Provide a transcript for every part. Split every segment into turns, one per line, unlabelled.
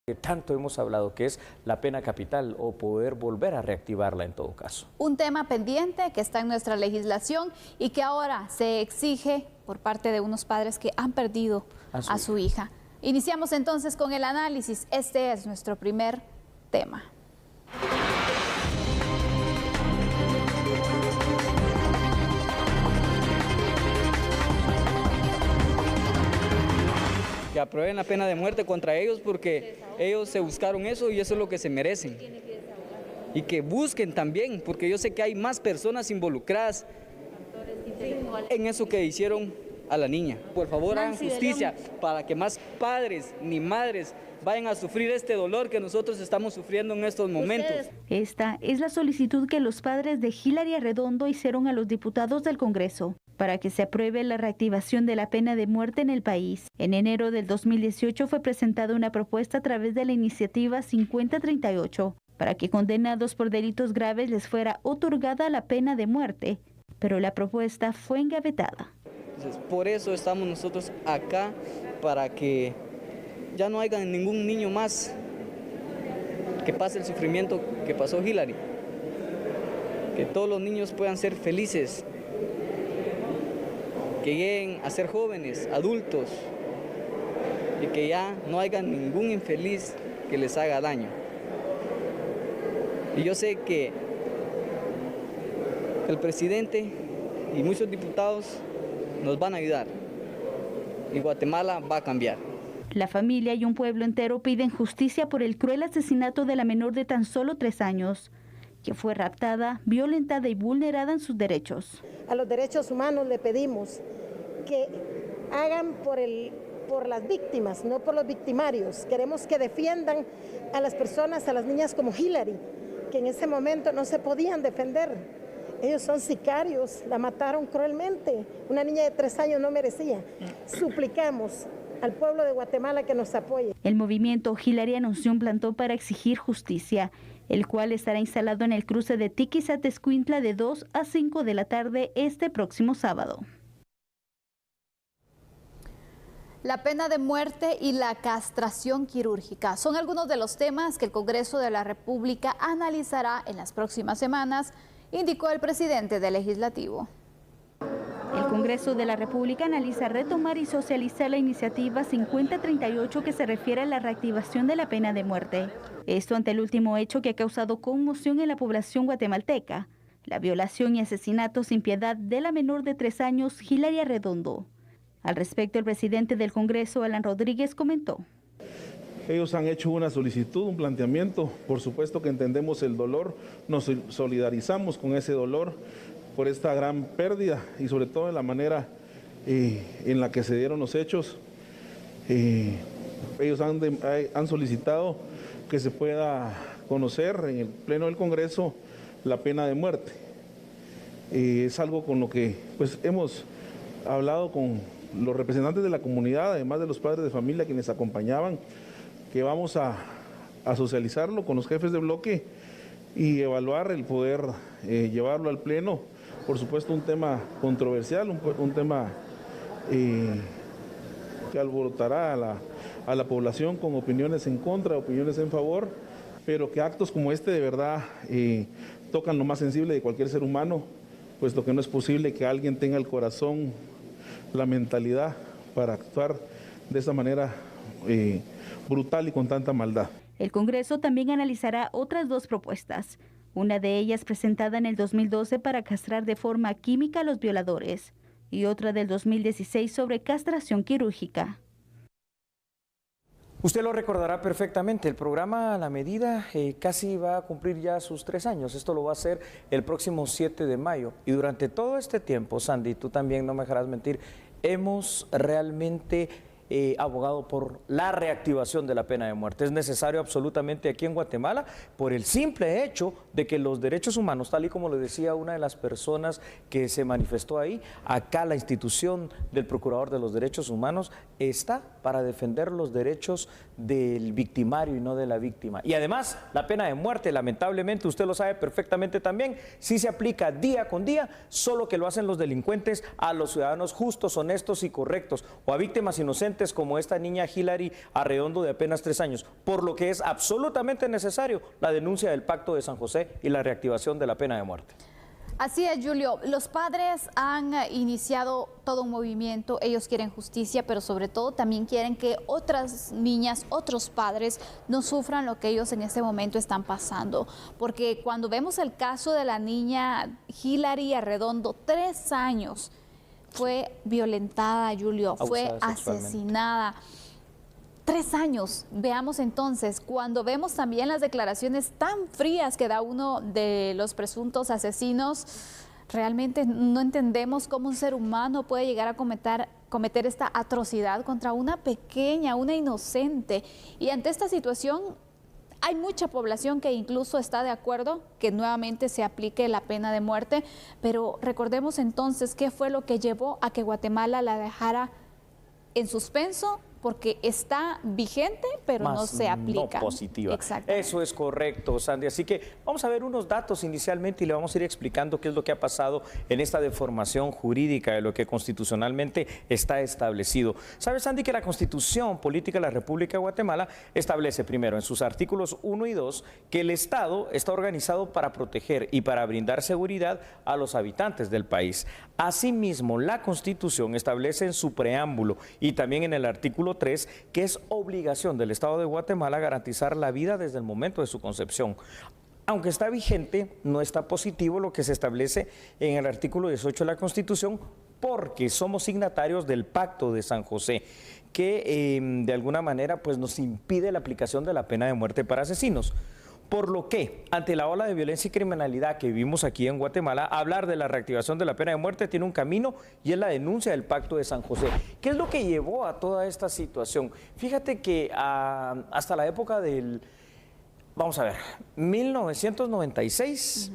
que tanto hemos hablado, que es la pena capital o poder volver a reactivarla en todo caso.
Un tema pendiente que está en nuestra legislación y que ahora se exige por parte de unos padres que han perdido a su hija. Iniciamos entonces con el análisis. Este es nuestro primer tema.
Que aprueben la pena de muerte contra ellos porque ellos se buscaron eso y eso es lo que se merecen. Y que busquen también, porque yo sé que hay más personas involucradas en eso que hicieron a la niña. Por favor, hagan justicia para que más padres ni madres vayan a sufrir este dolor que nosotros estamos sufriendo en estos momentos.
Esta es la solicitud que los padres de Hilary Arredondo hicieron a los diputados del Congreso para que se apruebe la reactivación de la pena de muerte en el país. En enero del 2018 fue presentada una propuesta a través de la iniciativa 5038 para que condenados por delitos graves les fuera otorgada la pena de muerte, pero la propuesta fue engavetada.
Entonces, por eso estamos nosotros acá, para que ya no haya ningún niño más que pase el sufrimiento que pasó Hilary. Que todos los niños puedan ser felices, que lleguen a ser jóvenes, adultos, y que ya no haya ningún infeliz que les haga daño. Y yo sé que el presidente y muchos diputados nos van a ayudar y Guatemala va a cambiar.
La familia y un pueblo entero piden justicia por el cruel asesinato de la menor de tan solo 3 años, que fue raptada, violentada y vulnerada en sus derechos.
A los derechos humanos le pedimos que hagan por las víctimas, no por los victimarios. Queremos que defiendan a las personas, a las niñas como Hilary, que en ese momento no se podían defender. Ellos son sicarios, la mataron cruelmente. Una niña de 3 años no merecía. Suplicamos al pueblo de Guatemala que nos apoye.
El movimiento Hilary anunció un plantón para exigir justicia, el cual estará instalado en el cruce de Tiquisate-Escuintla de 2 a 5 de la tarde este próximo sábado.
La pena de muerte y la castración quirúrgica son algunos de los temas que el Congreso de la República analizará en las próximas semanas, indicó el presidente del Legislativo.
El Congreso de la República analiza retomar y socializar la iniciativa 5038 que se refiere a la reactivación de la pena de muerte. Esto ante el último hecho que ha causado conmoción en la población guatemalteca, la violación y asesinato sin piedad de la menor de 3 años, Hilary Arredondo. Al respecto, el presidente del Congreso, Alan Rodríguez, comentó.
Ellos han hecho una solicitud, un planteamiento. Por supuesto que entendemos el dolor, nos solidarizamos con ese dolor por esta gran pérdida y sobre todo en la manera en la que se dieron los hechos. Ellos han solicitado que se pueda conocer en el Pleno del Congreso la pena de muerte. Es algo con lo que pues, hemos hablado con los representantes de la comunidad, además de los padres de familia quienes acompañaban, que vamos a socializarlo con los jefes de bloque y evaluar el poder llevarlo al Pleno. Por supuesto, un tema controversial, un tema que alborotará a la población con opiniones en contra, opiniones en favor, pero que actos como este de verdad tocan lo más sensible de cualquier ser humano, puesto que no es posible que alguien tenga el corazón, la mentalidad para actuar de esa manera brutal y con tanta maldad.
El Congreso también analizará otras 2 propuestas, una de ellas presentada en el 2012 para castrar de forma química a los violadores y otra del 2016 sobre castración quirúrgica.
Usted lo recordará perfectamente, el programa La Medida casi va a cumplir ya sus 3 años. Esto lo va a hacer el próximo 7 de mayo. Y durante todo este tiempo, Sandy, tú también no me dejarás mentir, hemos realmente abogado por la reactivación de la pena de muerte. Es necesario absolutamente aquí en Guatemala por el simple hecho de que los derechos humanos, tal y como le decía una de las personas que se manifestó ahí, acá la institución del Procurador de los Derechos Humanos está para defender los derechos del victimario y no de la víctima. Y además, la pena de muerte, lamentablemente, usted lo sabe perfectamente también, sí se aplica día con día, solo que lo hacen los delincuentes a los ciudadanos justos, honestos y correctos, o a víctimas inocentes como esta niña Hilary Arredondo de apenas 3 años, por lo que es absolutamente necesario la denuncia del Pacto de San José y la reactivación de la pena de muerte.
Así es, Julio. Los padres han iniciado todo un movimiento. Ellos quieren justicia, pero sobre todo también quieren que otras niñas, otros padres no sufran lo que ellos en este momento están pasando. Porque cuando vemos el caso de la niña Hilary Arredondo, 3 años, fue violentada, Julio, fue asesinada. 3 años. Veamos entonces, cuando vemos también las declaraciones tan frías que da uno de los presuntos asesinos, realmente no entendemos cómo un ser humano puede llegar a cometer esta atrocidad contra una pequeña, una inocente. Y ante esta situación, hay mucha población que incluso está de acuerdo que nuevamente se aplique la pena de muerte, pero recordemos entonces qué fue lo que llevó a que Guatemala la dejara en suspenso, porque está vigente, pero no se aplica.
No positiva.
Exactamente.
Eso es correcto, Sandy. Así que vamos a ver unos datos inicialmente y le vamos a ir explicando qué es lo que ha pasado en esta deformación jurídica de lo que constitucionalmente está establecido. ¿Sabe, Sandy, que la Constitución Política de la República de Guatemala establece primero en sus artículos 1 y 2 que el Estado está organizado para proteger y para brindar seguridad a los habitantes del país? Asimismo, la Constitución establece en su preámbulo y también en el artículo 3 que es obligación del Estado de Guatemala garantizar la vida desde el momento de su concepción. Aunque está vigente, no está positivo lo que se establece en el artículo 18 de la Constitución, porque somos signatarios del Pacto de San José, que de alguna manera pues, nos impide la aplicación de la pena de muerte para asesinos. Por lo que, ante la ola de violencia y criminalidad que vivimos aquí en Guatemala, hablar de la reactivación de la pena de muerte tiene un camino y es la denuncia del Pacto de San José. ¿Qué es lo que llevó a toda esta situación? Fíjate que hasta la época del, vamos a ver, 1996,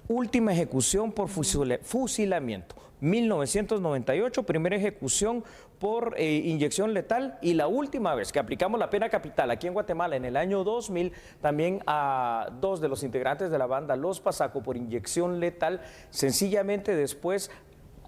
última ejecución por fusilamiento. 1998, primera ejecución por inyección letal, y la última vez que aplicamos la pena capital aquí en Guatemala en el año 2000, también a 2 de los integrantes de la banda Los Pasaco por inyección letal. Sencillamente después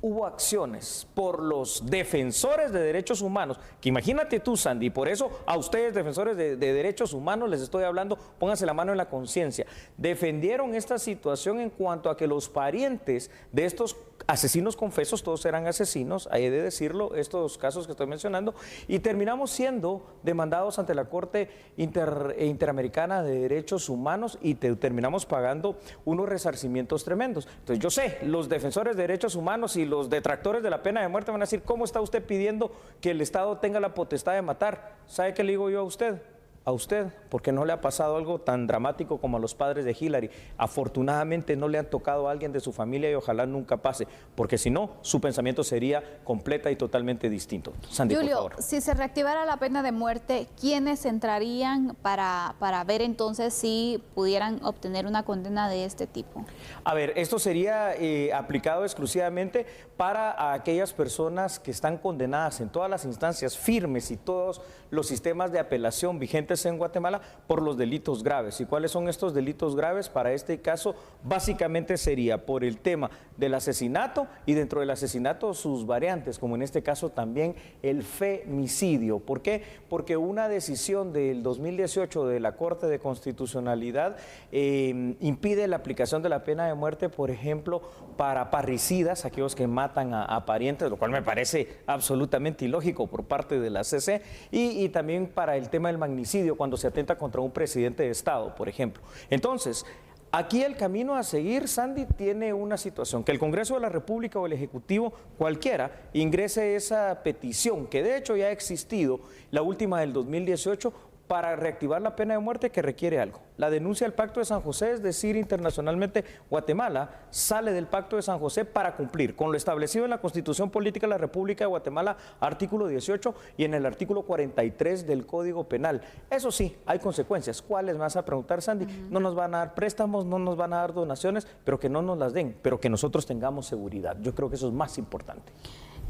hubo acciones por los defensores de derechos humanos, que imagínate tú, Sandy, por eso a ustedes, defensores de derechos humanos, les estoy hablando, pónganse la mano en la conciencia, defendieron esta situación en cuanto a que los parientes de estos asesinos confesos, todos eran asesinos, hay de decirlo, estos casos que estoy mencionando, y terminamos siendo demandados ante la Corte Interamericana de Derechos Humanos y terminamos pagando unos resarcimientos tremendos. Entonces yo sé, los defensores de derechos humanos y los detractores de la pena de muerte van a decir, ¿cómo está usted pidiendo que el Estado tenga la potestad de matar? ¿Sabe qué le digo yo a usted? A usted, porque no le ha pasado algo tan dramático como a los padres de Hilary. Afortunadamente no le han tocado a alguien de su familia y ojalá nunca pase, porque si no, su pensamiento sería completa y totalmente distinto. Sandy,
Julio,
por favor.
si se reactivara la pena de muerte, ¿quiénes entrarían para ver entonces si pudieran obtener una condena de este tipo?
A ver, esto sería aplicado exclusivamente para aquellas personas que están condenadas en todas las instancias firmes y todos los sistemas de apelación vigentes en Guatemala por los delitos graves. ¿Y cuáles son estos delitos graves? Para este caso, básicamente sería por el tema del asesinato y dentro del asesinato sus variantes, como en este caso también el femicidio. ¿Por qué? Porque una decisión del 2018 de la Corte de Constitucionalidad impide la aplicación de la pena de muerte, por ejemplo, para parricidas, aquellos que matan a parientes, lo cual me parece absolutamente ilógico por parte de la CC, y también para el tema del magnicidio, cuando se atenta contra un presidente de Estado, por ejemplo. Entonces, aquí el camino a seguir, Sandy, tiene una situación, que el Congreso de la República o el Ejecutivo, cualquiera, ingrese esa petición, que de hecho ya ha existido, la última del 2018, para reactivar la pena de muerte, que requiere algo. La denuncia del Pacto de San José, es decir, internacionalmente, Guatemala sale del Pacto de San José para cumplir con lo establecido en la Constitución Política de la República de Guatemala, artículo 18, y en el artículo 43 del Código Penal. Eso sí, hay consecuencias. ¿Cuáles? Me vas a preguntar, Sandy. No nos van a dar préstamos, no nos van a dar donaciones, pero que no nos las den, pero que nosotros tengamos seguridad. Yo creo que eso es más importante.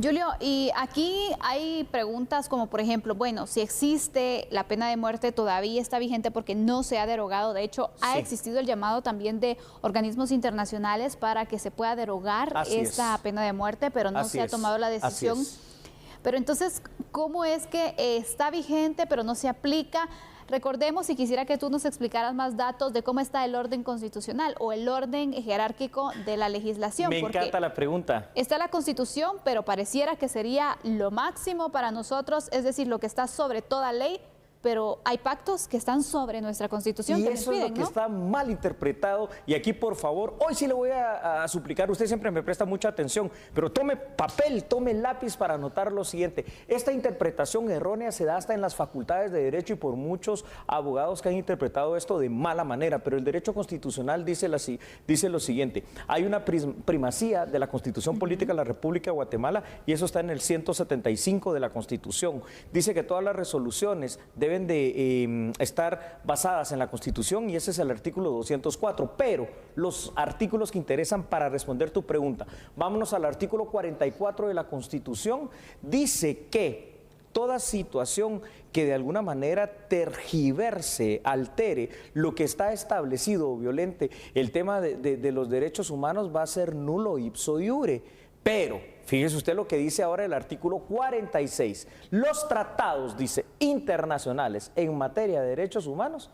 Julio, y aquí hay preguntas como, por ejemplo, bueno, si existe la pena de muerte, todavía está vigente porque no se ha derogado. De hecho, ha existido el llamado también de organismos internacionales para que se pueda derogar esta pena de muerte, pero no se ha tomado la decisión. Pero entonces, ¿cómo es que está vigente pero no se aplica? Recordemos, y quisiera que tú nos explicaras más datos de cómo está el orden constitucional o el orden jerárquico de la legislación.
Me encanta la pregunta.
Está la Constitución, pero pareciera que sería lo máximo para nosotros, es decir, lo que está sobre toda ley, pero hay pactos que están sobre nuestra Constitución.
Y
que
eso
les piden,
es lo que
¿no?
está mal interpretado. Y aquí, por favor, hoy sí le voy a suplicar, usted siempre me presta mucha atención, pero tome papel, tome lápiz para anotar lo siguiente. Esta interpretación errónea se da hasta en las facultades de Derecho y por muchos abogados que han interpretado esto de mala manera, pero el derecho constitucional dice lo siguiente. Hay una primacía de la Constitución Política de la República de Guatemala y eso está en el 175 de la Constitución. Dice que todas las resoluciones deben de estar basadas en la Constitución y ese es el artículo 204, pero los artículos que interesan para responder tu pregunta, vámonos al artículo 44 de la Constitución, dice que toda situación que de alguna manera tergiverse, altere lo que está establecido o violente el tema de los derechos humanos va a ser nulo ipso iure. Pero, fíjese usted lo que dice ahora el artículo 46. Los tratados, dice, internacionales en materia de derechos humanos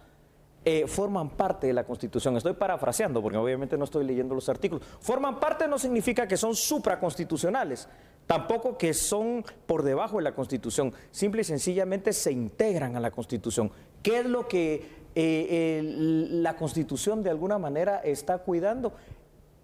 forman parte de la Constitución. Estoy parafraseando porque obviamente no estoy leyendo los artículos. Forman parte no significa que son supraconstitucionales, tampoco que son por debajo de la Constitución. Simple y sencillamente se integran a la Constitución. ¿Qué es lo que la Constitución de alguna manera está cuidando?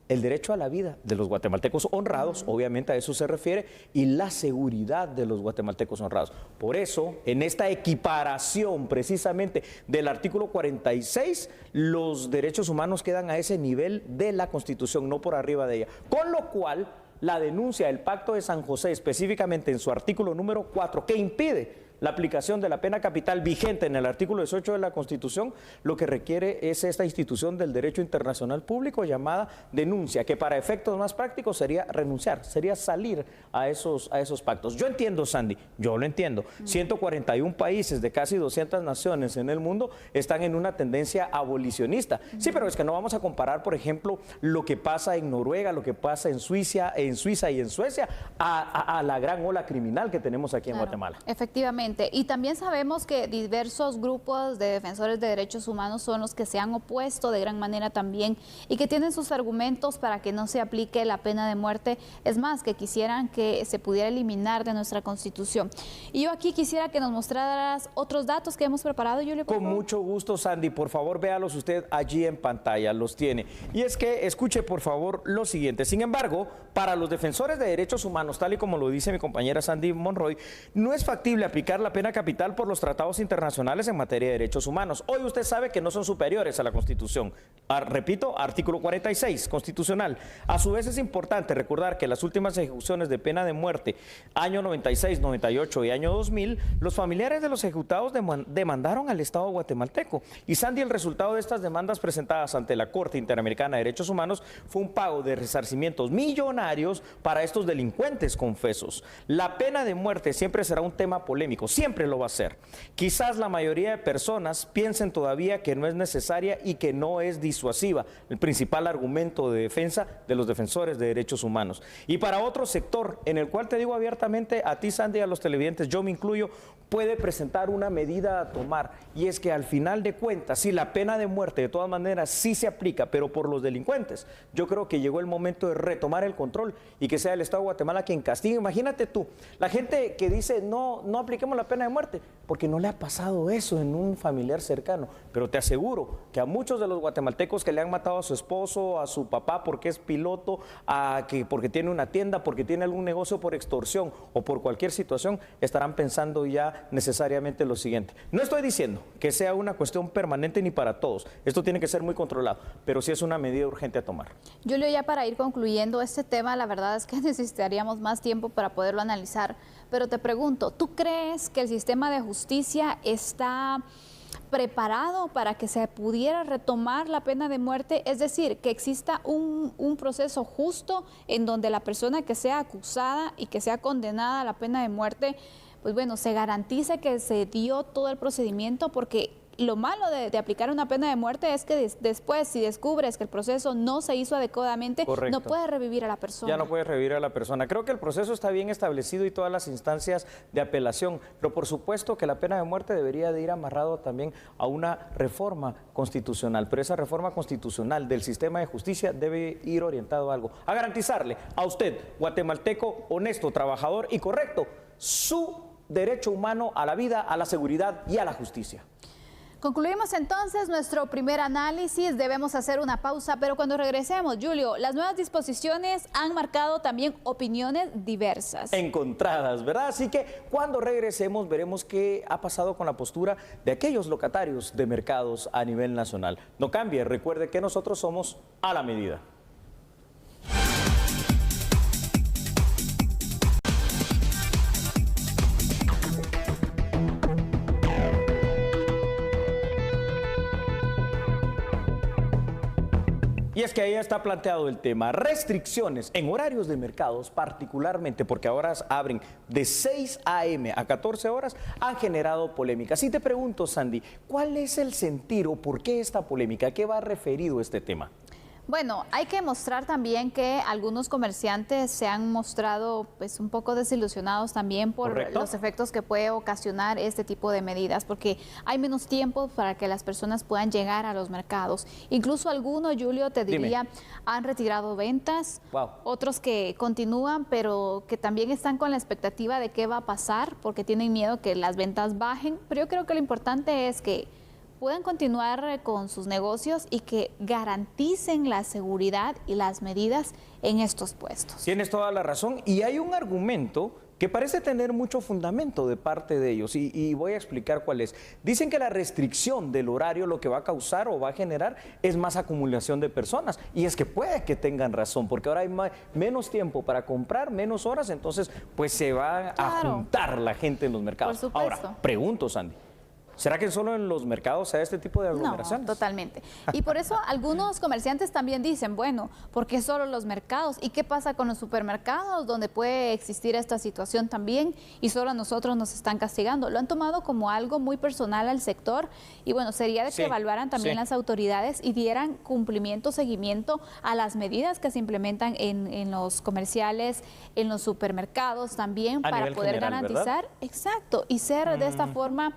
El derecho a la vida de los guatemaltecos honrados, obviamente a eso se refiere, y la seguridad de los guatemaltecos honrados. Por eso, en esta equiparación precisamente del artículo 46, los derechos humanos quedan a ese nivel de la Constitución, no por arriba de ella. Con lo cual, la denuncia del Pacto de San José, específicamente en su artículo número 4, que impide la aplicación de la pena capital vigente en el artículo 18 de la Constitución, lo que requiere es esta institución del derecho internacional público llamada denuncia, que para efectos más prácticos sería renunciar, sería salir a esos pactos. Yo entiendo, Sandy, yo lo entiendo. 141 países de casi 200 naciones en el mundo están en una tendencia abolicionista. Sí, pero es que no vamos a comparar, por ejemplo, lo que pasa en Noruega, lo que pasa en Suiza y en Suecia, a la gran ola criminal que tenemos aquí en Guatemala.
Efectivamente. Y también sabemos que diversos grupos de defensores de derechos humanos son los que se han opuesto de gran manera también y que tienen sus argumentos para que no se aplique la pena de muerte. Es más, que quisieran que se pudiera eliminar de nuestra Constitución. Y yo aquí quisiera que nos mostraras otros datos que hemos preparado, Julio.
Con mucho gusto, Sandy. Por favor, véalos usted allí en pantalla, los tiene. Y es que escuche, por favor, lo siguiente. Sin embargo, para los defensores de derechos humanos, tal y como lo dice mi compañera Sandy Monroy, no es factible aplicar la pena capital por los tratados internacionales en materia de derechos humanos. Hoy usted sabe que no son superiores a la Constitución. Repito, artículo 46 constitucional. A su vez es importante recordar que las últimas ejecuciones de pena de muerte, año 96, 98 y año 2000, los familiares de los ejecutados demandaron al Estado guatemalteco. Y Sandy, el resultado de estas demandas presentadas ante la Corte Interamericana de Derechos Humanos fue un pago de resarcimientos millonarios para estos delincuentes confesos. La pena de muerte siempre será un tema polémico, siempre lo va a ser. Quizás la mayoría de personas piensen todavía que no es necesaria y que no es disuasiva, el principal argumento de defensa de los defensores de derechos humanos. Y para otro sector, en el cual te digo abiertamente a ti, Sandy, y a los televidentes, yo me incluyo, puede presentar una medida a tomar, y es que al final de cuentas, si la pena de muerte de todas maneras sí se aplica, pero por los delincuentes, yo creo que llegó el momento de retomar el control y que sea el Estado de Guatemala quien castigue. Imagínate tú, la gente que dice no apliquemos la pena de muerte, porque no le ha pasado eso en un familiar cercano, pero te aseguro que a muchos de los guatemaltecos que le han matado a su esposo, a su papá porque es piloto, porque tiene una tienda, porque tiene algún negocio por extorsión o por cualquier situación, estarán pensando ya necesariamente lo siguiente. No estoy diciendo que sea una cuestión permanente ni para todos, esto tiene que ser muy controlado, pero sí es una medida urgente a tomar.
Julio, ya para ir concluyendo este tema, la verdad es que necesitaríamos más tiempo para poderlo analizar, pero te pregunto, ¿tú crees que el sistema de justicia está preparado para que se pudiera retomar la pena de muerte, es decir, que exista un proceso justo en donde la persona que sea acusada y que sea condenada a la pena de muerte, pues bueno, se garantice que se dio todo el procedimiento, porque lo malo de aplicar una pena de muerte es que después, si descubres que el proceso no se hizo adecuadamente,
correcto,
no puedes revivir a la persona.
Ya no puedes revivir a la persona. Creo que el proceso está bien establecido y todas las instancias de apelación, pero por supuesto que la pena de muerte debería de ir amarrado también a una reforma constitucional, pero esa reforma constitucional del sistema de justicia debe ir orientado a algo, a garantizarle a usted, guatemalteco, honesto, trabajador y correcto, su derecho humano a la vida, a la seguridad y a la justicia.
Concluimos entonces nuestro primer análisis. Debemos hacer una pausa, pero cuando regresemos, Julio, las nuevas disposiciones han marcado también opiniones diversas.
Encontradas, ¿verdad? Así que cuando regresemos veremos qué ha pasado con la postura de aquellos locatarios de mercados a nivel nacional. No cambie, recuerde que nosotros somos a la medida. Y es que ahí está planteado el tema, restricciones en horarios de mercados, particularmente porque ahora abren de 6 a.m. a 14 horas, han generado polémica. Si te pregunto, Sandy, ¿cuál es el sentir o por qué esta polémica? ¿A qué va referido este tema?
Bueno, hay que mostrar también que algunos comerciantes se han mostrado pues un poco desilusionados también por
¿correcto?
Los efectos que puede ocasionar este tipo de medidas, porque hay menos tiempo para que las personas puedan llegar a los mercados. Incluso algunos, Julio, te diría, han retirado ventas, otros que continúan, pero que también están con la expectativa de qué va a pasar, porque tienen miedo que las ventas bajen. Pero yo creo que lo importante es que puedan continuar con sus negocios y que garanticen la seguridad y las medidas en estos puestos.
Tienes toda la razón y hay un argumento que parece tener mucho fundamento de parte de ellos y voy a explicar cuál es. Dicen que la restricción del horario lo que va a causar o va a generar es más acumulación de personas, y es que puede que tengan razón, porque ahora hay menos tiempo para comprar, menos horas, entonces pues se va a juntar la gente en los mercados.
Por supuesto.
Ahora, pregunto, Sandy, ¿será que solo en los mercados se da este tipo de aglomeraciones?
No, totalmente. Y por eso algunos comerciantes también dicen, bueno, ¿por qué solo los mercados? ¿Y qué pasa con los supermercados donde puede existir esta situación también y solo a nosotros nos están castigando? Lo han tomado como algo muy personal al sector y bueno, sería de que evaluaran también las autoridades y dieran cumplimiento, seguimiento a las medidas que se implementan en los comerciales, en los supermercados también, para poder garantizar, ¿verdad? Exacto, y ser de esta forma,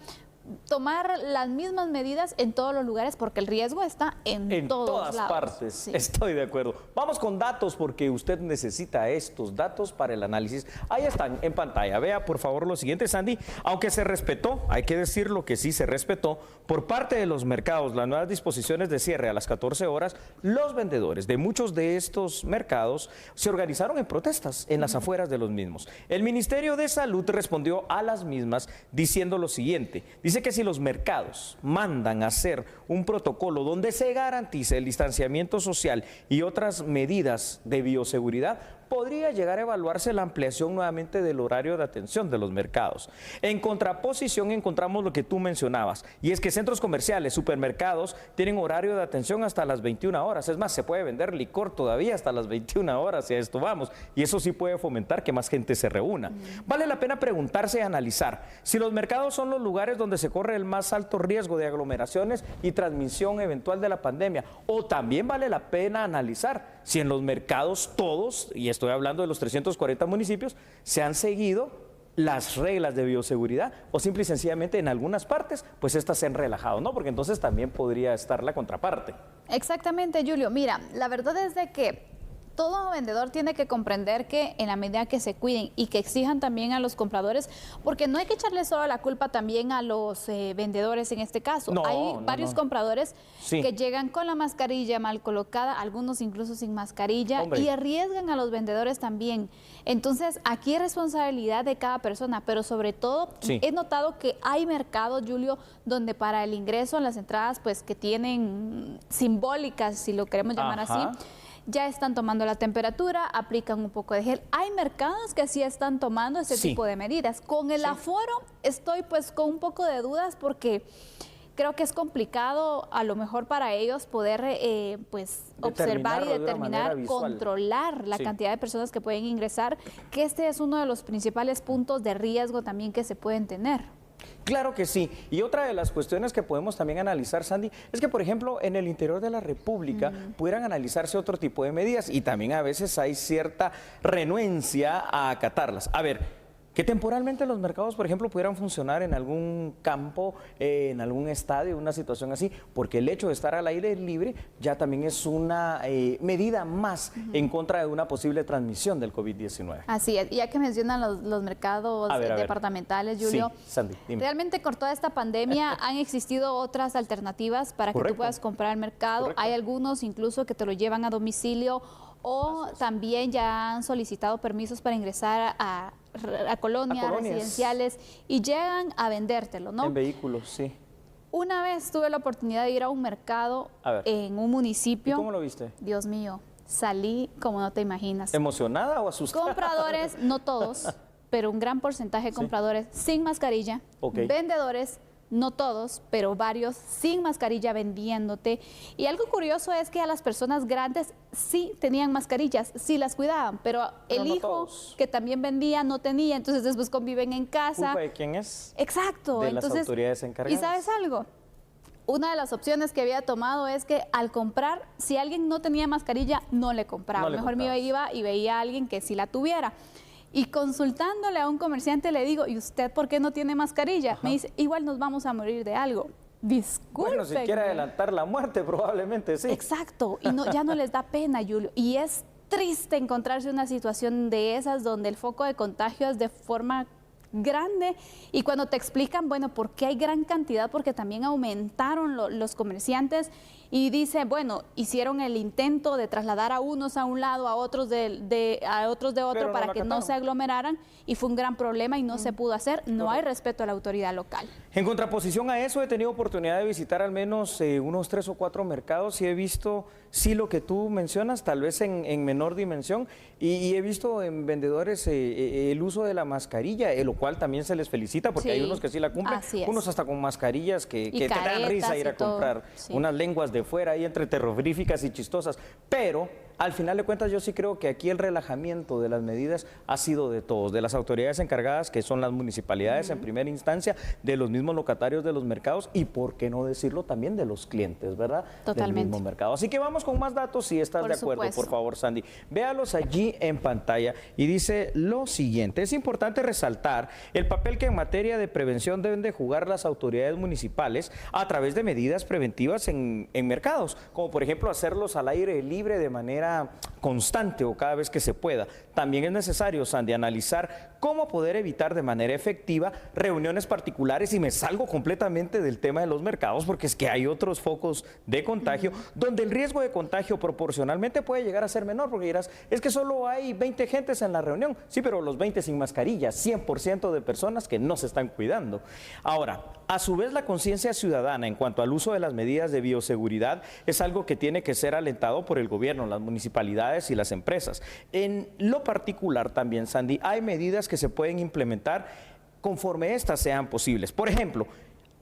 tomar las mismas medidas en todos los lugares, porque el riesgo está en todas lados.
Partes.
Sí.
Estoy de acuerdo. Vamos con datos, porque usted necesita estos datos para el análisis. Ahí están en pantalla. Vea por favor lo siguiente, Sandy. Aunque se respetó, hay que decirlo que sí se respetó, por parte de los mercados las nuevas disposiciones de cierre a las 14 horas, los vendedores de muchos de estos mercados se organizaron en protestas en las afueras de los mismos. El Ministerio de Salud respondió a las mismas diciendo lo siguiente. Dice que si los mercados mandan a hacer un protocolo donde se garantice el distanciamiento social y otras medidas de bioseguridad, podría llegar a evaluarse la ampliación nuevamente del horario de atención de los mercados. En contraposición encontramos lo que tú mencionabas, y es que centros comerciales, supermercados, tienen horario de atención hasta las 21 horas. Es más, se puede vender licor todavía hasta las 21 horas, y a esto vamos. Y eso sí puede fomentar que más gente se reúna. Vale la pena preguntarse y analizar si los mercados son los lugares donde se corre el más alto riesgo de aglomeraciones y transmisión eventual de la pandemia. O también vale la pena analizar si en los mercados todos, y estoy hablando de los 340 municipios, se han seguido las reglas de bioseguridad o simple y sencillamente en algunas partes pues estas se han relajado, ¿no? Porque entonces también podría estar la contraparte.
Exactamente, Julio. Mira, la verdad es de que todo vendedor tiene que comprender que en la medida que se cuiden y que exijan también a los compradores, porque no hay que echarle solo la culpa también a los vendedores en este caso. Hay varios compradores que llegan con la mascarilla mal colocada, algunos incluso sin mascarilla, y arriesgan a los vendedores también. Entonces, aquí es responsabilidad de cada persona, pero sobre todo he notado que hay mercados, Julio, donde para el ingreso en las entradas, pues que tienen simbólicas, si lo queremos llamar así, ya están tomando la temperatura, aplican un poco de gel. Hay mercados que sí están tomando ese tipo de medidas. Con el aforo estoy pues con un poco de dudas, porque creo que es complicado a lo mejor para ellos poder pues observar y determinar, controlar la cantidad de personas que pueden ingresar, que este es uno de los principales puntos de riesgo también que se pueden tener.
Claro que sí. Y otra de las cuestiones que podemos también analizar, Sandy, es que, por ejemplo, en el interior de la República pudieran analizarse otro tipo de medidas y también a veces hay cierta renuencia a acatarlas. A ver, que temporalmente los mercados, por ejemplo, pudieran funcionar en algún campo, en algún estadio, una situación así, porque el hecho de estar al aire libre ya también es una medida más en contra de una posible transmisión del COVID-19.
Así es, ya que mencionan los mercados departamentales, Julio,
sí, Sandy, dime.
Realmente con toda esta pandemia han existido otras alternativas para que tú puedas comprar al mercado. Hay algunos incluso que te lo llevan a domicilio o también ya han solicitado permisos para ingresar a colonias residenciales y llegan a vendértelo, ¿no?
En vehículos, sí.
Una vez tuve la oportunidad de ir a un mercado en un municipio.
¿Y cómo lo viste?
Dios mío, salí como no te imaginas.
¿Emocionada o asustada?
Compradores, no todos, pero un gran porcentaje de compradores sin mascarilla, vendedores, no todos, pero varios sin mascarilla vendiéndote. Y algo curioso es que a las personas grandes sí tenían mascarillas, sí las cuidaban, pero el
no
hijo
todos.
que también vendía no tenía, entonces después conviven en casa.
¿Culpa de quién es?
Exacto.
De
entonces,
las autoridades encargadas.
¿Y sabes algo? Una de las opciones que había tomado es que al comprar, si alguien no tenía mascarilla, no le compraba. Mejor me iba y veía a alguien que sí la tuviera. Y consultándole a un comerciante le digo, ¿y usted por qué no tiene mascarilla? Me dice, igual nos vamos a morir de algo. Disculpe.
Bueno, si quiere adelantar la muerte, probablemente sí.
Exacto, y ya no les da pena, Julio. Y es triste encontrarse una situación de esas donde el foco de contagio es de forma grande y cuando te explican, bueno, ¿por qué hay gran cantidad? Porque también aumentaron los comerciantes y dice, bueno, hicieron el intento de trasladar a unos a un lado, a otros de otro para que no se aglomeraran y fue un gran problema y no se pudo hacer, no hay respeto a la autoridad local.
En contraposición a eso, he tenido oportunidad de visitar al menos unos 3 o 4 mercados y he visto, sí, lo que tú mencionas, tal vez en menor dimensión, y he visto en vendedores el uso de la mascarilla, lo cual también se les felicita porque hay unos que sí la cumplen, unos hasta con mascarillas que te dan risa ir a comprar, unas lenguas de fuera ahí entre terroríficas y chistosas, pero al final de cuentas yo sí creo que aquí el relajamiento de las medidas ha sido de todos, de las autoridades encargadas que son las municipalidades en primera instancia, de los mismos locatarios de los mercados y por qué no decirlo también de los clientes, ¿verdad?
Totalmente.
Del mismo mercado. Así que vamos con más datos si estás de acuerdo, por favor, Sandy. Véalos allí en pantalla y dice lo siguiente, es importante resaltar el papel que en materia de prevención deben de jugar las autoridades municipales a través de medidas preventivas en mercados, como por ejemplo hacerlos al aire libre de manera constante o cada vez que se pueda. También es necesario, Sandy, analizar cómo poder evitar de manera efectiva reuniones particulares y me salgo completamente del tema de los mercados porque es que hay otros focos de contagio donde el riesgo de contagio proporcionalmente puede llegar a ser menor porque dirás, es que solo hay 20 gentes en la reunión. Sí, pero los 20 sin mascarilla, 100% de personas que no se están cuidando. Ahora, a su vez la conciencia ciudadana en cuanto al uso de las medidas de bioseguridad es algo que tiene que ser alentado por el gobierno, las municipalidades y las empresas. En lo particular también, Sandy, hay medidas que se pueden implementar conforme estas sean posibles. Por ejemplo,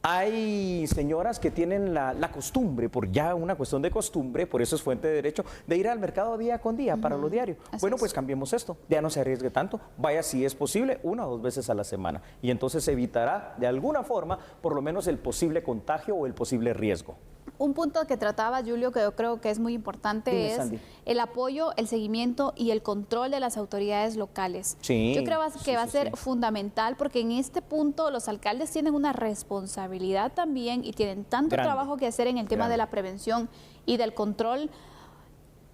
hay señoras que tienen la costumbre, por ya una cuestión de costumbre, por eso es fuente de derecho, de ir al mercado día con día para lo diario. Bueno, pues cambiemos esto, ya no se arriesgue tanto, vaya si es posible 1 o 2 veces a la semana y entonces se evitará de alguna forma por lo menos el posible contagio o el posible riesgo.
Un punto que trataba Julio que yo creo que es muy importante es
Sandy.
el apoyo, el seguimiento y el control de las autoridades locales. Yo creo que va a ser fundamental porque en este punto los alcaldes tienen una responsabilidad también y tienen tanto trabajo que hacer en el tema de la prevención y del control.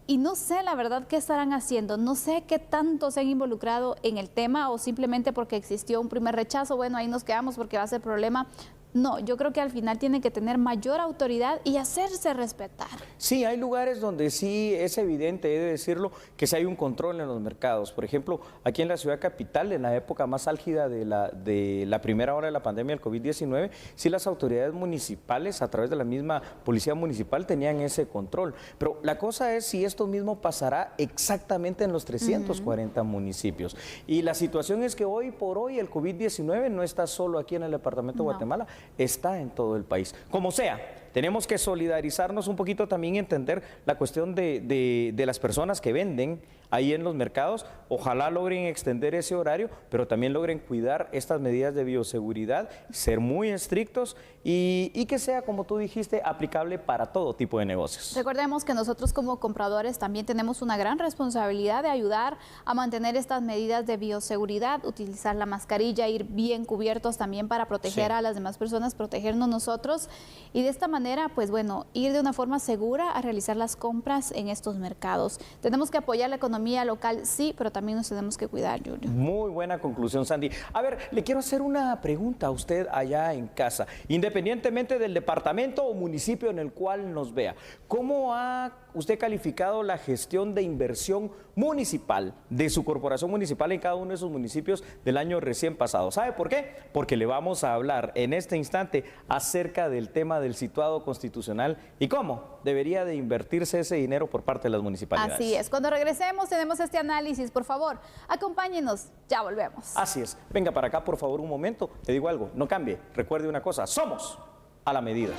Y no sé la verdad qué estarán haciendo, no sé qué tanto se han involucrado en el tema o simplemente porque existió un primer rechazo, bueno, ahí nos quedamos porque va a ser problema. No, yo creo que al final tiene que tener mayor autoridad y hacerse respetar. Sí, hay lugares donde sí es evidente, he de decirlo, que sí hay un control en los mercados. Por ejemplo, aquí en la ciudad capital, en la época más álgida de la primera hora de la pandemia del COVID-19, sí las autoridades municipales, a través de la misma policía municipal, tenían ese control. Pero la cosa es si esto mismo pasará exactamente en los 340 municipios. Y la situación es que hoy por hoy el COVID-19 no está solo aquí en el departamento de Guatemala,
está en todo el país. Como sea, tenemos que solidarizarnos un poquito también y entender la cuestión de las personas que venden ahí en los mercados. Ojalá logren extender ese horario, pero también logren cuidar estas medidas de bioseguridad, ser muy estrictos y que sea, como tú dijiste, aplicable para todo tipo de negocios.
Recordemos que nosotros como compradores también tenemos una gran responsabilidad de ayudar a mantener estas medidas de bioseguridad, utilizar la mascarilla, ir bien cubiertos también para proteger a las demás personas, protegernos nosotros y de esta manera, pues bueno, ir de una forma segura a realizar las compras en estos mercados. Tenemos que apoyar la economía local, sí, pero también nos tenemos que cuidar, Julio.
Muy buena conclusión, Sandy. A ver, le quiero hacer una pregunta a usted allá en casa, independientemente del departamento o municipio en el cual nos vea. ¿Cómo ha usted calificado la gestión de inversión municipal de su corporación municipal en cada uno de esos municipios del año recién pasado? ¿Sabe por qué? Porque le vamos a hablar en este instante acerca del tema del situado constitucional y cómo debería de invertirse ese dinero por parte de las municipalidades.
Así es. Cuando regresemos tenemos este análisis. Por favor, acompáñenos. Ya volvemos.
Así es. Venga para acá, por favor, un momento. Te digo algo, no cambie. Recuerde una cosa, somos a la medida.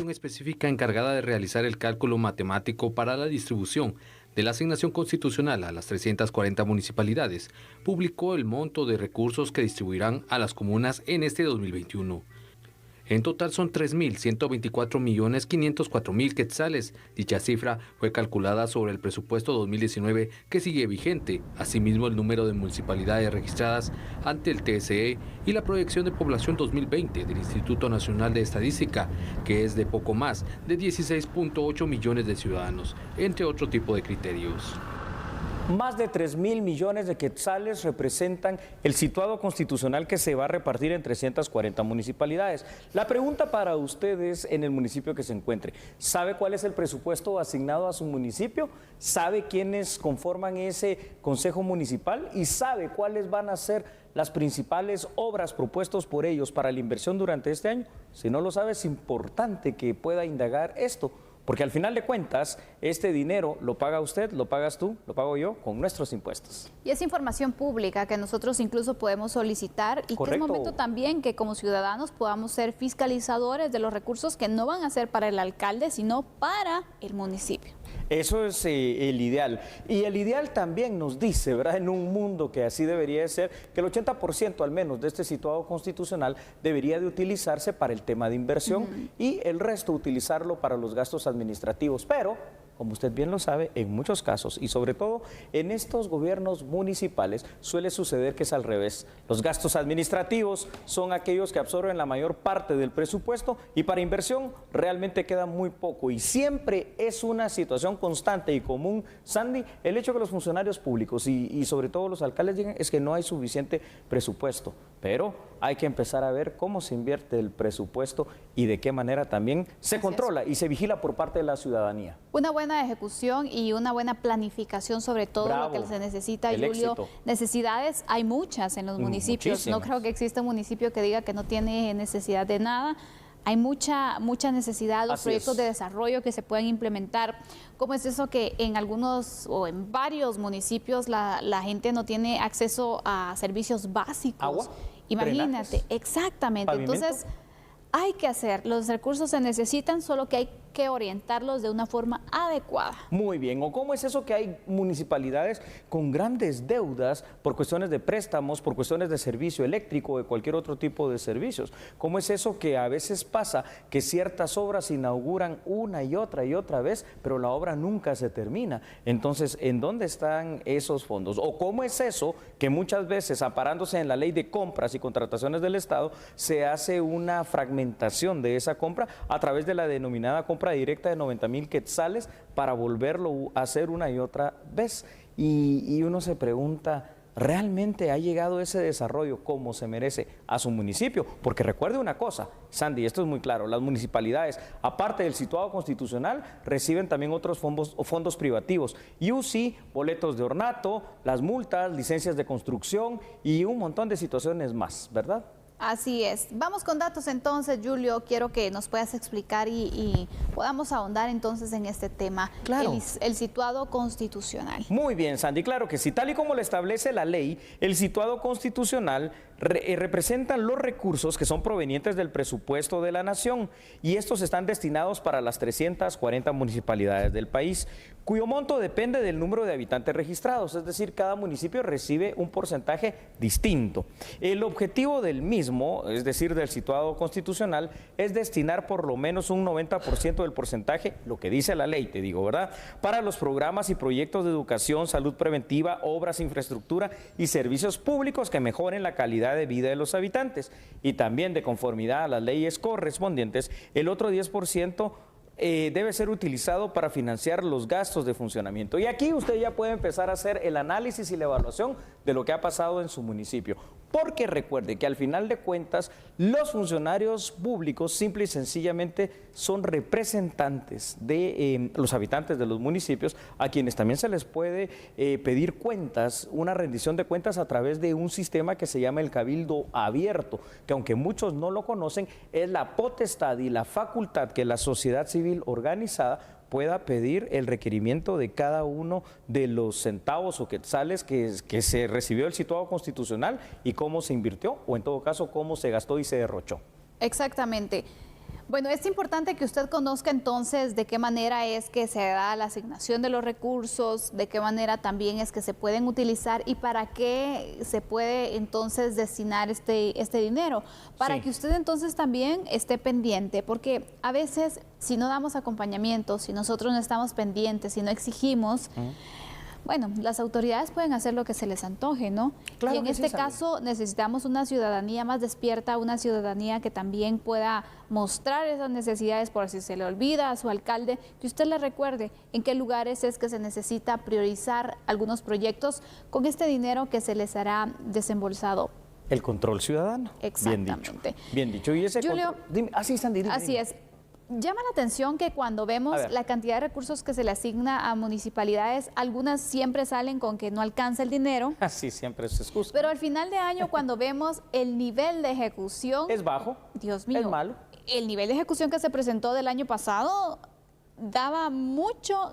Específica encargada de realizar el cálculo matemático para la distribución de la asignación constitucional a las 340 municipalidades, publicó el monto de recursos que distribuirán a las comunas en este 2021. En total son 3.124.504.000 quetzales. Dicha cifra fue calculada sobre el presupuesto 2019 que sigue vigente. Asimismo, el número de municipalidades registradas ante el TSE y la proyección de población 2020 del Instituto Nacional de Estadística, que es de poco más de 16.8 millones de ciudadanos, entre otro tipo de criterios.
Más de 3.000 millones de quetzales representan el situado constitucional que se va a repartir en 340 municipalidades. La pregunta para ustedes en el municipio que se encuentre, ¿sabe cuál es el presupuesto asignado a su municipio? ¿Sabe quiénes conforman ese consejo municipal? ¿Y sabe cuáles van a ser las principales obras propuestas por ellos para la inversión durante este año? Si no lo sabe, es importante que pueda indagar esto. Porque al final de cuentas, este dinero lo paga usted, lo pagas tú, lo pago yo, con nuestros impuestos.
Y es información pública que nosotros incluso podemos solicitar y que es momento también que como ciudadanos podamos ser fiscalizadores de los recursos que no van a ser para el alcalde, sino para el municipio.
Eso es el ideal. Y el ideal también nos dice, ¿verdad? En un mundo que así debería de ser, que el 80% al menos de este situado constitucional debería de utilizarse para el tema de inversión y el resto utilizarlo para los gastos administrativos. Pero, como usted bien lo sabe, en muchos casos y sobre todo en estos gobiernos municipales suele suceder que es al revés. Los gastos administrativos son aquellos que absorben la mayor parte del presupuesto y para inversión realmente queda muy poco. Y siempre es una situación constante y común, Sandy, el hecho que los funcionarios públicos y sobre todo los alcaldes digan es que no hay suficiente presupuesto. Pero hay que empezar a ver cómo se invierte el presupuesto y de qué manera también se controla y se vigila por parte de la ciudadanía.
Una buena ejecución y una buena planificación sobre todo lo que se necesita, Julio.
Éxito.
Necesidades hay muchas en los municipios.
Muchísimas.
No creo que exista un municipio que diga que no tiene necesidad de nada. Hay mucha necesidad, los proyectos de desarrollo que se pueden implementar. ¿Cómo es eso que en algunos o en varios municipios la gente no tiene acceso a servicios básicos?
¿Agua?
Imagínate,
¿Drenajes?
Exactamente.
¿Pavimento?
Entonces, hay que hacer, los recursos se necesitan, solo que hay que orientarlos de una forma adecuada.
Muy bien, ¿o cómo es eso que hay municipalidades con grandes deudas por cuestiones de préstamos, por cuestiones de servicio eléctrico o de cualquier otro tipo de servicios? ¿Cómo es eso que a veces pasa que ciertas obras se inauguran una y otra vez, pero la obra nunca se termina? Entonces, ¿en dónde están esos fondos? ¿O cómo es eso que muchas veces, amparándose en la ley de compras y contrataciones del Estado, se hace una fragmentación de esa compra a través de la denominada compra directa de 90,000 quetzales para volverlo a hacer una y otra vez? Y uno se pregunta, ¿realmente ha llegado ese desarrollo como se merece a su municipio? Porque recuerde una cosa, Sandy, esto es muy claro, las municipalidades, aparte del situado constitucional, reciben también otros fondos privativos, UCI, boletos de ornato, las multas, licencias de construcción y un montón de situaciones más, ¿verdad?
Así es. Vamos con datos entonces, Julio. Quiero que nos puedas explicar y podamos ahondar entonces en este tema,
claro.
el situado constitucional.
Muy bien, Sandy, claro que sí. Tal y como lo establece la ley, el situado constitucional representan los recursos que son provenientes del presupuesto de la nación y estos están destinados para las 340 municipalidades del país, cuyo monto depende del número de habitantes registrados, es decir, cada municipio recibe un porcentaje distinto. El objetivo del mismo, es decir, del situado constitucional, es destinar por lo menos un 90% del porcentaje, lo que dice la ley, te digo, ¿verdad?, para los programas y proyectos de educación, salud preventiva, obras, infraestructura y servicios públicos que mejoren la calidad de vida de los habitantes. Y también, de conformidad a las leyes correspondientes, el otro 10% debe ser utilizado para financiar los gastos de funcionamiento. Y aquí usted ya puede empezar a hacer el análisis y la evaluación de lo que ha pasado en su municipio. Porque recuerde que al final de cuentas, los funcionarios públicos simple y sencillamente son representantes de los habitantes de los municipios, a quienes también se les puede pedir cuentas, una rendición de cuentas a través de un sistema que se llama el Cabildo Abierto, que aunque muchos no lo conocen, es la potestad y la facultad que la sociedad civil organizada pueda pedir el requerimiento de cada uno de los centavos o quetzales que se recibió el situado constitucional y cómo se invirtió, o en todo caso, cómo se gastó y se derrochó.
Exactamente. Bueno, es importante que usted conozca entonces de qué manera es que se da la asignación de los recursos, de qué manera también es que se pueden utilizar y para qué se puede entonces destinar este dinero, para que usted entonces también esté pendiente, porque a veces si no damos acompañamiento, si nosotros no estamos pendientes, si no exigimos, bueno, las autoridades pueden hacer lo que se les antoje, ¿no?
Claro,
y en este caso necesitamos una ciudadanía más despierta, una ciudadanía que también pueda mostrar esas necesidades por si se le olvida a su alcalde, que usted le recuerde en qué lugares es que se necesita priorizar algunos proyectos con este dinero que se les hará desembolsado.
El control ciudadano.
Exactamente.
Bien dicho. Y ese
Julio,
control... Dime, sí, Sandy, dime.
Así es. Llama la atención que cuando vemos la cantidad de recursos que se le asigna a municipalidades, algunas siempre salen con que no alcanza el dinero.
Así siempre se excusa.
Pero al final de año, cuando vemos el nivel de ejecución...
Es bajo.
Dios mío.
Es malo.
El nivel de ejecución que se presentó del año pasado daba mucha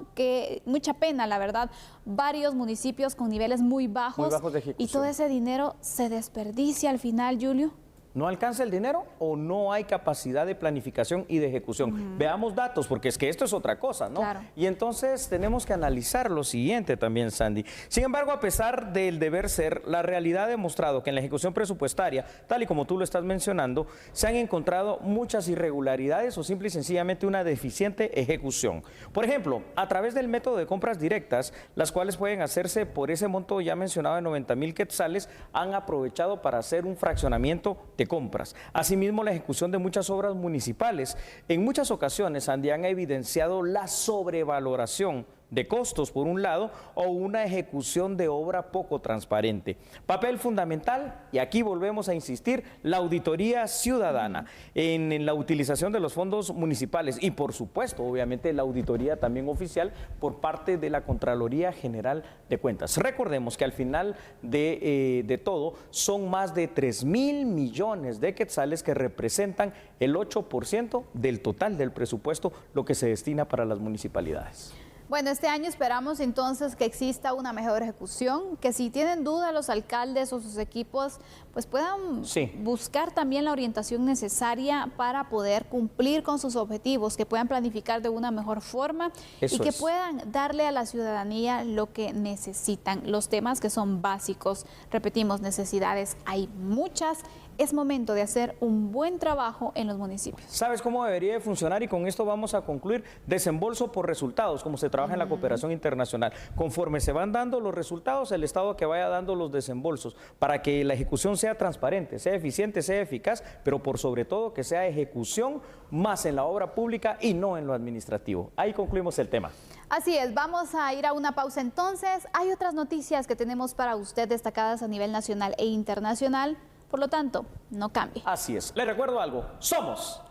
pena, la verdad. Varios municipios con niveles muy bajos
de ejecución.
Y todo ese dinero se desperdicia al final, Julio.
¿No alcanza el dinero o no hay capacidad de planificación y de ejecución? Veamos datos, porque es que esto es otra cosa, ¿no?
Claro.
Y entonces tenemos que analizar lo siguiente también, Sandy. Sin embargo, a pesar del deber ser, la realidad ha demostrado que en la ejecución presupuestaria, tal y como tú lo estás mencionando, se han encontrado muchas irregularidades o simple y sencillamente una deficiente ejecución. Por ejemplo, a través del método de compras directas, las cuales pueden hacerse por ese monto ya mencionado de 90,000 quetzales, han aprovechado para hacer un fraccionamiento de compras. Asimismo, la ejecución de muchas obras municipales. En muchas ocasiones, Andy, han evidenciado la sobrevaloración de costos por un lado o una ejecución de obra poco transparente. Papel fundamental, y aquí volvemos a insistir, la auditoría ciudadana en la utilización de los fondos municipales y por supuesto, obviamente, la auditoría también oficial por parte de la Contraloría General de Cuentas. Recordemos que al final de todo son más de 3,000 millones de quetzales que representan el 8% del total del presupuesto, lo que se destina para las municipalidades.
Bueno, este año esperamos entonces que exista una mejor ejecución, que si tienen duda los alcaldes o sus equipos, pues puedan buscar también la orientación necesaria para poder cumplir con sus objetivos, que puedan planificar de una mejor forma y que puedan darle a la ciudadanía lo que necesitan, los temas que son básicos. Repetimos, necesidades hay muchas. Es momento de hacer un buen trabajo en los municipios.
¿Sabes cómo debería de funcionar? Y con esto vamos a concluir. Desembolso por resultados, como se trabaja en la cooperación internacional. Conforme se van dando los resultados, el Estado que vaya dando los desembolsos, para que la ejecución sea transparente, sea eficiente, sea eficaz, pero por sobre todo que sea ejecución más en la obra pública y no en lo administrativo. Ahí concluimos el tema.
Así es, vamos a ir a una pausa entonces. Hay otras noticias que tenemos para usted destacadas a nivel nacional e internacional. Por lo tanto, no cambie.
Así es. Le recuerdo algo. Somos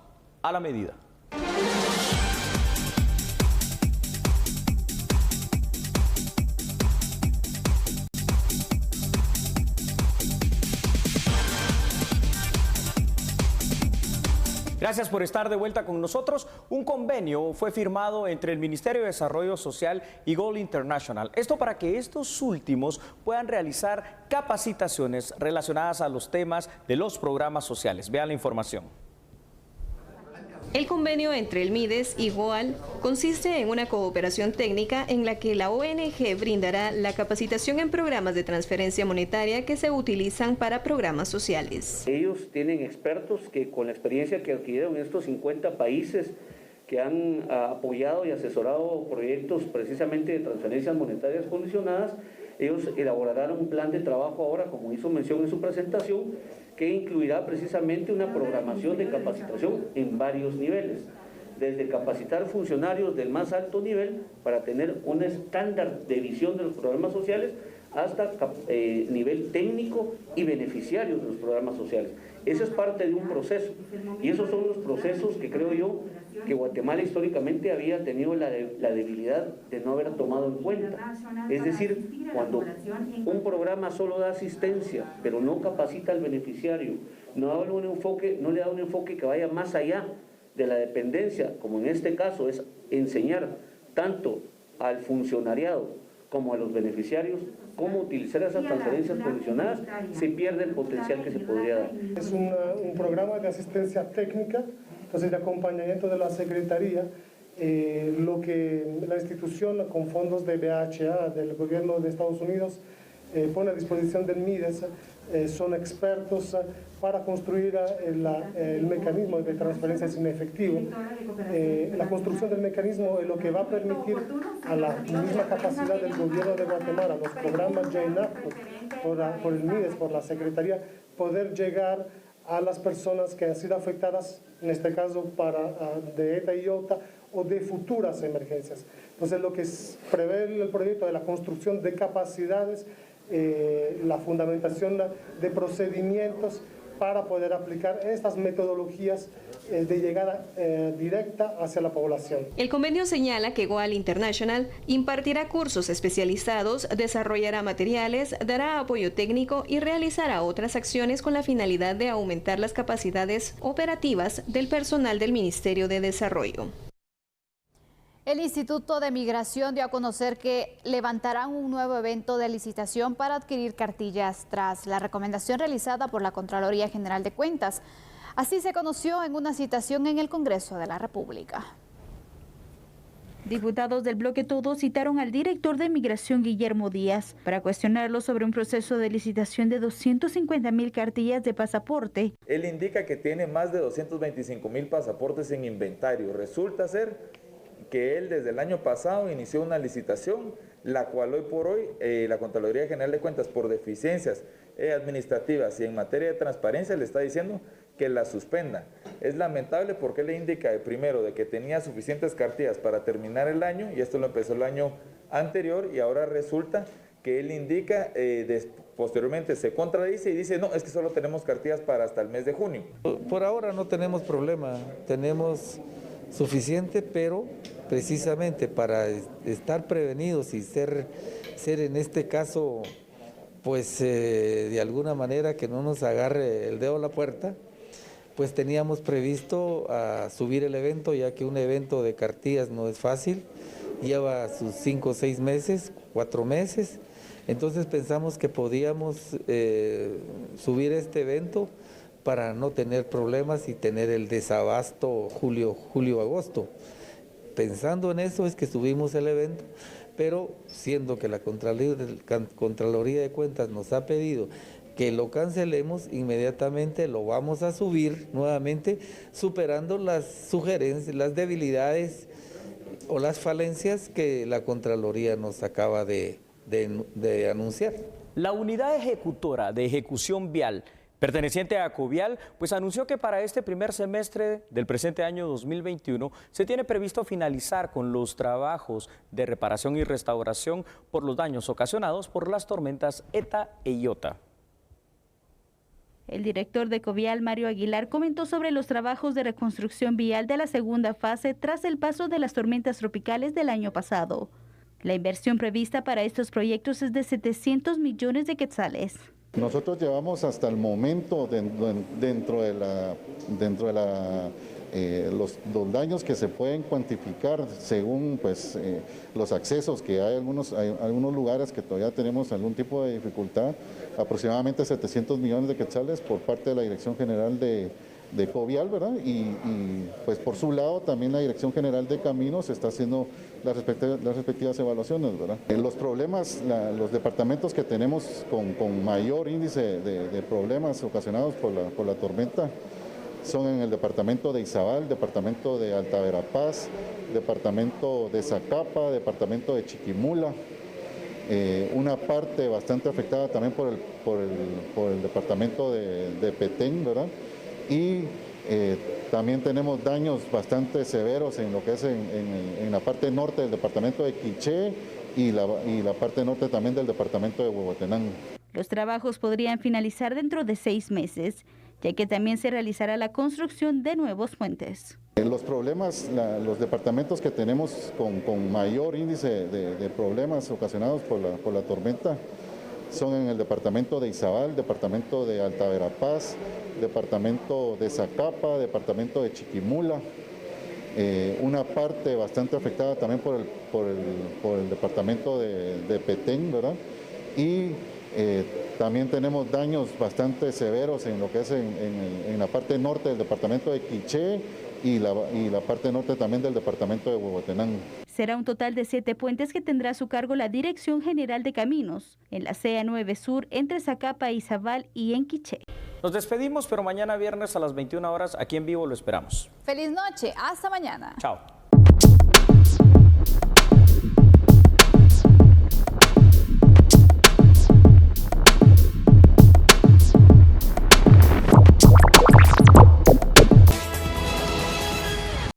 a la medida. Gracias por estar de vuelta con nosotros. Un convenio fue firmado entre el Ministerio de Desarrollo Social y GOAL International. Esto para que estos últimos puedan realizar capacitaciones relacionadas a los temas de los programas sociales. Vean la información.
El convenio entre el MIDES y GOAL consiste en una cooperación técnica en la que la ONG brindará la capacitación en programas de transferencia monetaria que se utilizan para programas sociales.
Ellos tienen expertos que con la experiencia que adquirieron en estos 50 países que han apoyado y asesorado proyectos precisamente de transferencias monetarias condicionadas, ellos elaborarán un plan de trabajo ahora, como hizo mención en su presentación, que incluirá precisamente una programación de capacitación en varios niveles, desde capacitar funcionarios del más alto nivel para tener un estándar de visión de los programas sociales hasta nivel técnico y beneficiarios de los programas sociales. Eso es parte de un proceso y esos son los procesos que creo yo que Guatemala históricamente había tenido la debilidad de no haber tomado en cuenta. Es decir, cuando un programa solo da asistencia, pero no capacita al beneficiario, no le da un enfoque que vaya más allá de la dependencia, como en este caso es enseñar tanto al funcionariado como a los beneficiarios cómo utilizar esas transferencias condicionadas, se pierde el potencial que se podría dar.
Es un programa de asistencia técnica, entonces de acompañamiento de la Secretaría, lo que la institución con fondos de BHA, del gobierno de Estados Unidos, pone a disposición del MIDES, son expertos para construir el mecanismo de transferencias en efectivo. La construcción del mecanismo es lo que va a permitir a la misma capacidad del gobierno de Guatemala, los programas ya inactos por el MIDES, por la Secretaría, poder llegar a las personas que han sido afectadas, en este caso de ETA y IOTA, o de futuras emergencias. Entonces, lo que prevé el proyecto de la construcción de capacidades, la fundamentación de procedimientos para poder aplicar estas metodologías de llegada directa hacia la población.
El convenio señala que GOAL International impartirá cursos especializados, desarrollará materiales, dará apoyo técnico y realizará otras acciones con la finalidad de aumentar las capacidades operativas del personal del Ministerio de Desarrollo.
El Instituto de Migración dio a conocer que levantarán un nuevo evento de licitación para adquirir cartillas tras la recomendación realizada por la Contraloría General de Cuentas. Así se conoció en una citación en el Congreso de la República.
Diputados del bloque Todo citaron al director de Migración, Guillermo Díaz, para cuestionarlo sobre un proceso de licitación de 250,000 cartillas de pasaporte.
Él indica que tiene más de 225,000 pasaportes en inventario. Resulta ser que él desde el año pasado inició una licitación, la cual hoy por hoy la Contraloría General de Cuentas, por deficiencias administrativas y en materia de transparencia, le está diciendo que la suspenda. Es lamentable porque le indica primero de que tenía suficientes cartillas para terminar el año, y esto lo empezó el año anterior, y ahora resulta que él indica, posteriormente se contradice y dice, no, es que solo tenemos cartillas para hasta el mes de junio.
Por ahora no tenemos problema, tenemos suficiente, pero precisamente para estar prevenidos y ser en este caso, pues de alguna manera que no nos agarre el dedo a la puerta, pues teníamos previsto subir el evento, ya que un evento de cartillas no es fácil, lleva sus 5 o 6 meses, 4 meses, entonces pensamos que podíamos subir este evento para no tener problemas y tener el desabasto julio-agosto. Pensando en eso es que subimos el evento, pero siendo que la Contraloría de Cuentas nos ha pedido que lo cancelemos, inmediatamente lo vamos a subir nuevamente, superando las sugerencias, las debilidades o las falencias que la Contraloría nos acaba de anunciar.
La unidad ejecutora de ejecución vial perteneciente a Covial, pues anunció que para este primer semestre del presente año 2021 se tiene previsto finalizar con los trabajos de reparación y restauración por los daños ocasionados por las tormentas ETA e IOTA.
El director de Covial, Mario Aguilar, comentó sobre los trabajos de reconstrucción vial de la segunda fase tras el paso de las tormentas tropicales del año pasado. La inversión prevista para estos proyectos es de 700 millones de quetzales.
Nosotros llevamos hasta el momento dentro de los daños que se pueden cuantificar según pues, los accesos, que hay algunos lugares que todavía tenemos algún tipo de dificultad, aproximadamente 700 millones de quetzales por parte de la Dirección General de Covial, ¿verdad? Y pues por su lado también la Dirección General de Caminos está haciendo las respectivas evaluaciones, ¿verdad? Los problemas, los departamentos que tenemos con mayor índice de problemas ocasionados por la tormenta son en el departamento de Izabal, departamento de Alta Verapaz, departamento de Zacapa, departamento de Chiquimula, una parte bastante afectada también por el departamento de Petén, ¿verdad? Y también tenemos daños bastante severos en lo que es en la parte norte del departamento de Quiché y la parte norte también del departamento de Huehuetenango.
Los trabajos podrían finalizar dentro de 6 meses, ya que también se realizará la construcción de nuevos puentes.
Los problemas, los departamentos que tenemos con mayor índice de problemas ocasionados por la tormenta son en el departamento de Izabal, departamento de Alta Verapaz, departamento de Zacapa, departamento de Chiquimula, una parte bastante afectada también por el departamento de Petén, ¿verdad? Y también tenemos daños bastante severos en lo que es en la parte norte del departamento de Quiché y la parte norte también del departamento de Huehuetenango.
Será un total de 7 puentes que tendrá a su cargo la Dirección General de Caminos, en la CEA 9 Sur, entre Zacapa, Izabal y en Quiché.
Nos despedimos, pero mañana viernes a las 21 horas aquí en vivo lo esperamos.
Feliz noche, hasta mañana.
Chao.